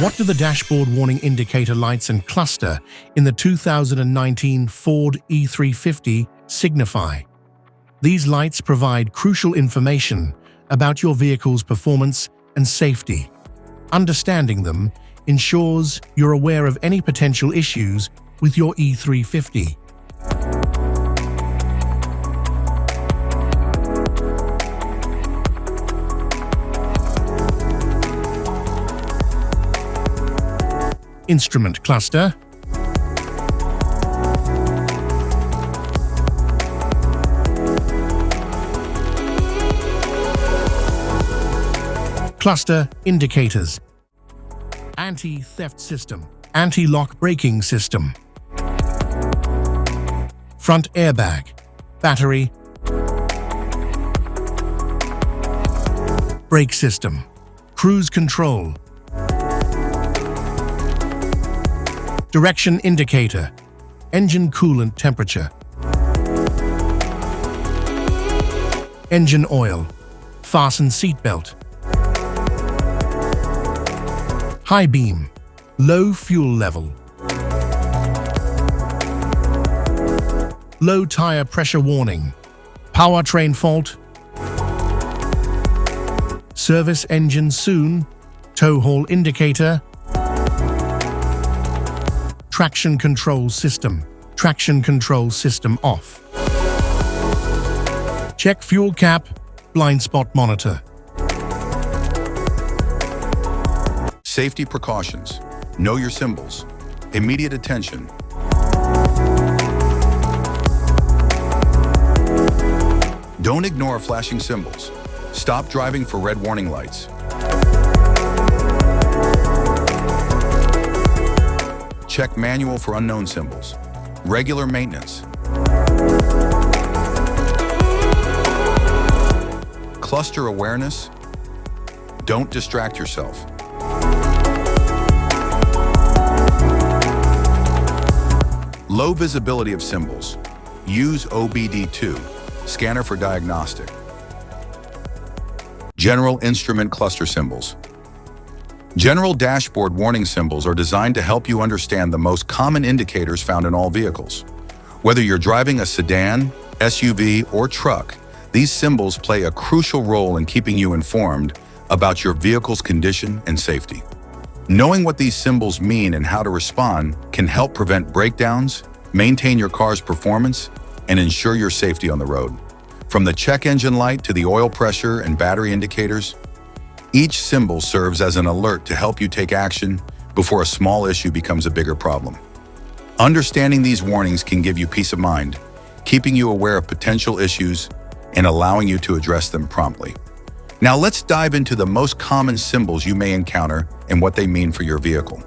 What do the dashboard warning indicator lights and cluster in the 2019 Ford E-350 signify? These lights provide crucial information about your vehicle's performance and safety. Understanding them ensures you're aware of any potential issues with your E-350. Instrument cluster, cluster indicators, anti-theft system, anti-lock braking system, front airbag, battery, brake system, cruise control, direction indicator, engine coolant temperature, engine oil, fasten seatbelt, high beam, low fuel level, low tire pressure warning, powertrain fault, service engine soon, tow haul indicator, traction control system off. Check fuel cap, blind spot monitor. Safety precautions. Know your symbols. Immediate attention. Don't ignore flashing symbols. Stop driving for red warning lights. Check manual for unknown symbols. Regular maintenance. Cluster awareness. Don't distract yourself. Low visibility of symbols. Use OBD2, scanner for diagnostic. General instrument cluster symbols. General dashboard warning symbols are designed to help you understand the most common indicators found in all vehicles. Whether you're driving a sedan, SUV, or truck, these symbols play a crucial role in keeping you informed about your vehicle's condition and safety. Knowing what these symbols mean and how to respond can help prevent breakdowns, maintain your car's performance, and ensure your safety on the road. From the check engine light to the oil pressure and battery indicators, each symbol serves as an alert to help you take action before a small issue becomes a bigger problem. Understanding these warnings can give you peace of mind, keeping you aware of potential issues and allowing you to address them promptly. Now let's dive into the most common symbols you may encounter and what they mean for your vehicle.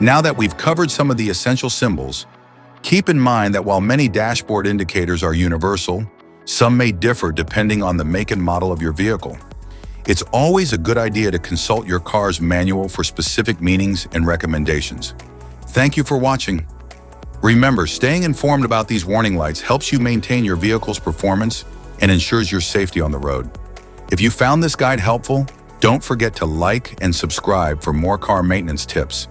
Now that we've covered some of the essential symbols, keep in mind that while many dashboard indicators are universal, some may differ depending on the make and model of your vehicle. It's always a good idea to consult your car's manual for specific meanings and recommendations. Thank you for watching. Remember, staying informed about these warning lights helps you maintain your vehicle's performance and ensures your safety on the road. If you found this guide helpful, don't forget to like and subscribe for more car maintenance tips.